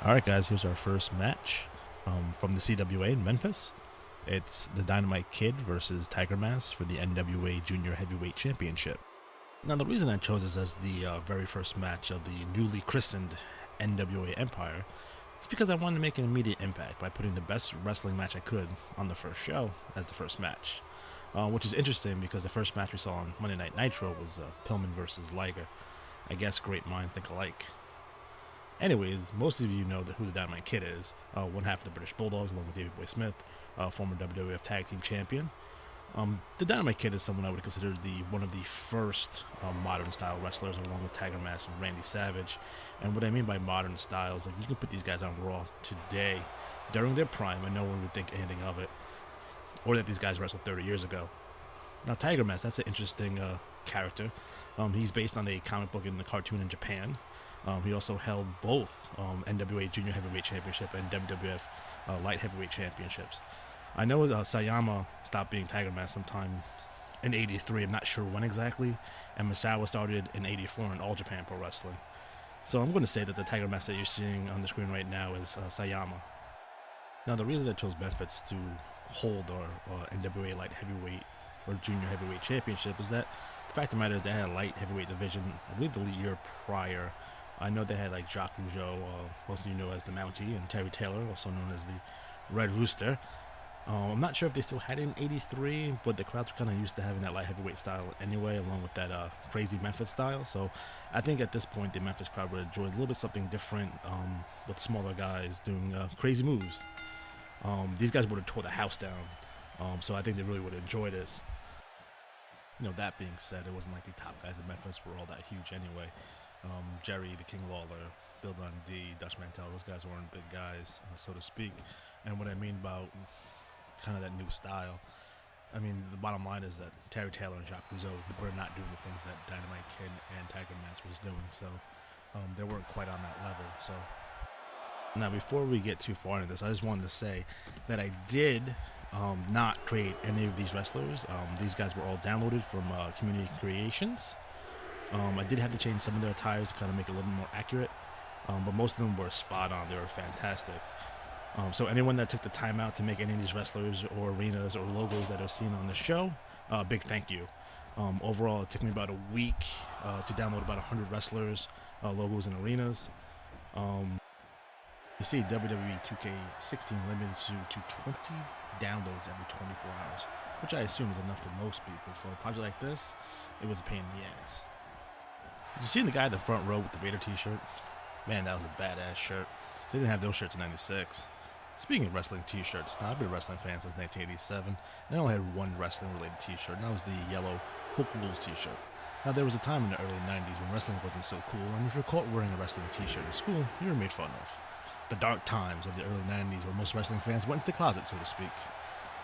Alright guys, here's our first match from the CWA in Memphis. It's the Dynamite Kid versus Tiger Mask for the NWA Junior Heavyweight Championship. Now the reason I chose this as the very first match of the newly christened NWA Empire is because I wanted to make an immediate impact by putting the best wrestling match I could on the first show as the first match. Which is interesting because the first match we saw on Monday Night Nitro was Pillman versus Liger. I guess great minds think alike. Anyways, most of you know who the Dynamite Kid is, one half of the British Bulldogs along with Davey Boy Smith, former WWF Tag Team Champion. The Dynamite Kid is someone I would consider one of the first modern style wrestlers along with Tiger Mask and Randy Savage. And what I mean by modern style is like you can put these guys on Raw today during their prime and no one would think anything of it, or that these guys wrestled 30 years ago. Now Tiger Mask, that's an interesting character. He's based on a comic book and a cartoon in Japan. He also held both NWA Junior Heavyweight Championship and WWF Light Heavyweight Championships. I know Sayama stopped being Tiger Mask sometime in '83. I'm not sure when exactly. And Misawa started in '84 in All Japan Pro Wrestling. So I'm going to say that the Tiger Mask that you're seeing on the screen right now is Sayama. Now the reason I chose Memphis to hold our NWA Light Heavyweight or Junior Heavyweight Championship is that the fact of the matter is they had a light heavyweight division, I believe the year prior. I know they had like Jacques Rougeau, also you know as the Mountie, and Terry Taylor, also known as the Red Rooster. I'm not sure if they still had it in '83, but the crowds were kind of used to having that light heavyweight style anyway, along with that crazy Memphis style. So I think at this point the Memphis crowd would enjoy a little bit something different with smaller guys doing crazy moves. These guys would have tore the house down, so I think they really would enjoy this. You know, that being said, it wasn't like the top guys in Memphis were all that huge anyway. Jerry, the King Lawler, Bill Dundee, Dutch Mantel, those guys weren't big guys, so to speak. And what I mean about kind of that new style, I mean, the bottom line is that Terry Taylor and Jacques Rougeau were not doing the things that Dynamite Kid and Tiger Mask was doing, so they weren't quite on that level. So now, before we get too far into this, I just wanted to say that I did not create any of these wrestlers. These guys were all downloaded from Community Creations. I did have to change some of their attires to kind of make it a little more accurate, but most of them were spot on. They were fantastic. So anyone that took the time out to make any of these wrestlers or arenas or logos that are seen on the show, big thank you. Overall, it took me about a week to download about 100 wrestlers, logos, and arenas. You see WWE 2K16 limited to 20 downloads every 24 hours, which I assume is enough for most people. For a project like this, it was a pain in the ass. Did you see the guy in the front row with the Vader t-shirt? Man, that was a badass shirt. They didn't have those shirts in '96. Speaking of wrestling t-shirts, now I've been a wrestling fan since 1987, and I only had one wrestling-related t-shirt, and that was the yellow Hook Rules t-shirt. Now, there was a time in the early 90s when wrestling wasn't so cool, and if you're caught wearing a wrestling t-shirt in school, you were made fun of. The dark times of the early 90s where most wrestling fans went into the closet, so to speak.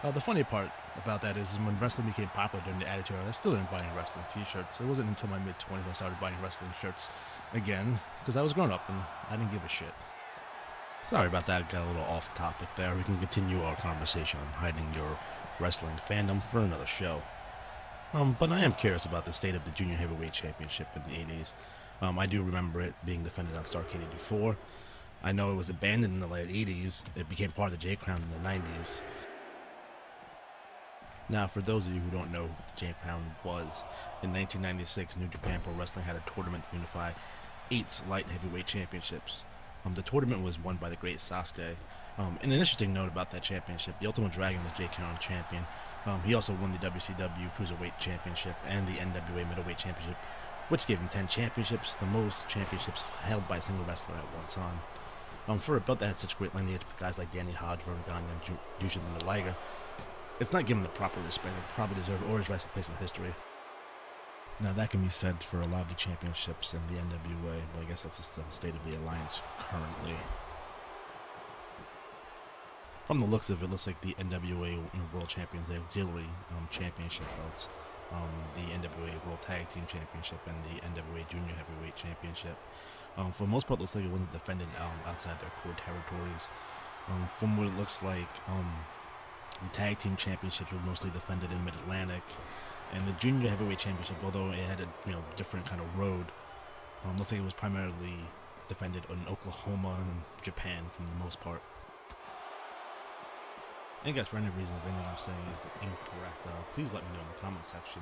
The funny part about that is when wrestling became popular during the Attitude Era, I still didn't buy any wrestling t-shirts. It wasn't until my mid-20s I started buying wrestling shirts again, because I was grown up and I didn't give a shit. Sorry about that, got a little off topic there. We can continue our conversation on hiding your wrestling fandom for another show. But I am curious about the state of the Junior Heavyweight Championship in the 80s. I do remember it being defended on Starrcade 84. I know it was abandoned in the late 80s. It became part of the J-Crown in the 90s. Now, for those of you who don't know what the J-Crown was, in 1996, New Japan Pro Wrestling had a tournament to unify 8 light heavyweight championships. The tournament was won by the great Sasuke. And an interesting note about that championship, the Ultimate Dragon was J-Crown champion. He also won the WCW Cruiserweight Championship and the NWA Middleweight Championship, which gave him 10 championships, the most championships held by a single wrestler at one time. For a belt that had such great lineage with guys like Danny Hodge, Verne Gagne, and Jushin Liger, it's not given the proper respect it probably deserves or its rightful place in history. Now that can be said for a lot of the championships in the NWA, but I guess that's just the state of the alliance currently. From the looks of it, looks like the NWA World Champions, the auxiliary championship belts, the NWA World Tag Team Championship, and the NWA Junior Heavyweight Championship. For the most part, it looks like it wasn't defended outside their core territories. From what it looks like, the Tag Team Championships were mostly defended in Mid-Atlantic, and the Junior Heavyweight Championship, although it had a different kind of road, looks like it was primarily defended in Oklahoma and Japan for the most part. And guys, for any reason, if anything I'm saying is incorrect, please let me know in the comment section.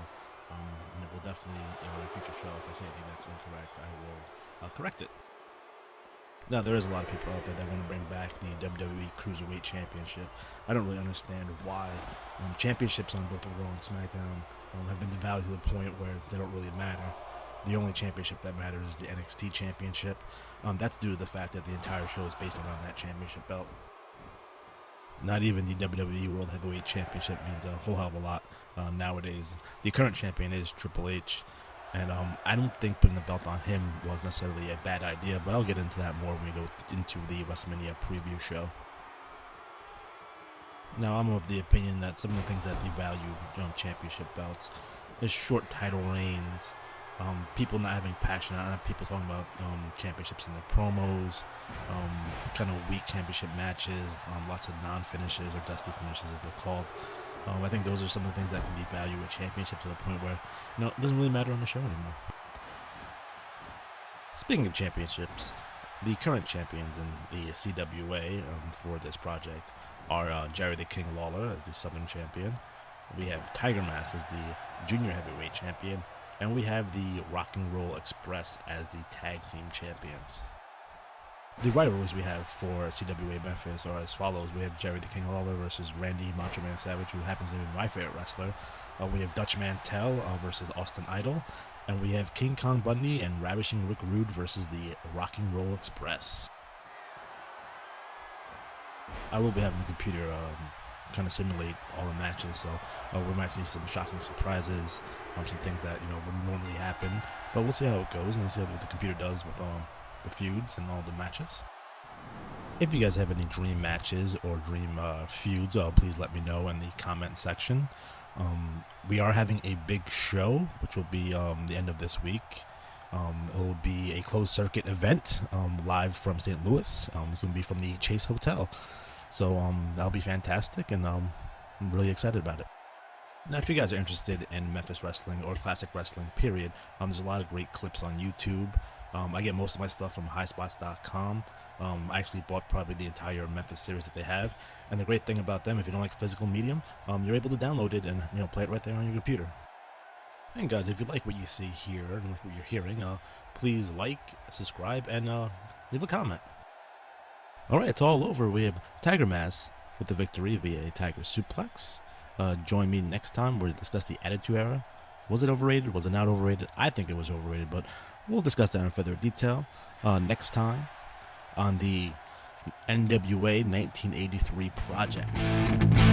And it will definitely, in a future show, if I say anything that's incorrect, I will correct it. Now, there is a lot of people out there that want to bring back the WWE Cruiserweight Championship. I don't really understand why championships on both the Raw and SmackDown have been devalued to the point where they don't really matter. The only championship that matters is the NXT Championship. That's due to the fact that the entire show is based around that championship belt. Not even the WWE World Heavyweight Championship means a whole hell of a lot nowadays. The current champion is Triple H. And I don't think putting the belt on him was necessarily a bad idea, but I'll get into that more when we go into the WrestleMania preview show. Now, I'm of the opinion that some of the things that devalue championship belts is short title reigns, people not having passion, people talking about championships in the promos, kind of weak championship matches, lots of non-finishes or dusty finishes as they're called. I think those are some of the things that can devalue a championship to the point where, it doesn't really matter on the show anymore. Speaking of championships, the current champions in the CWA for this project are Jerry the King Lawler as the Southern Champion. We have Tiger Mask as the Junior Heavyweight Champion. And we have the Rock and Roll Express as the Tag Team Champions. The rivalries we have for CWA Memphis are as follows. We have Jerry the King Lawler versus Randy Macho Man Savage, who happens to be my favorite wrestler. We have Dutch Mantel versus Austin Idol. And we have King Kong Bundy and Ravishing Rick Rude versus the Rock and Roll Express. I will be having the computer kind of simulate all the matches, so we might see some shocking surprises, some things that would normally happen, but we'll see how it goes and see what the computer does with the feuds and all the matches. If you guys have any dream matches or dream feuds, please let me know in the comment section. We are having a big show, which will be the end of this week. It will be a closed circuit event live from St. Louis. It's going to be from the Chase Hotel. So that'll be fantastic, and I'm really excited about it. Now, if you guys are interested in Memphis wrestling or classic wrestling, period, there's a lot of great clips on YouTube. I get most of my stuff from highspots.com. I actually bought probably the entire Memphis series that they have. And the great thing about them, if you don't like physical medium, you're able to download it and play it right there on your computer. And guys, if you like what you see here and like what you're hearing, please like, subscribe, and leave a comment. Alright, it's all over. We have Tiger Mask with the victory via a Tiger Suplex. Join me next time where we discuss the Attitude Era. Was it overrated? Was it not overrated? I think it was overrated, but we'll discuss that in further detail next time on the NWA 1983 project.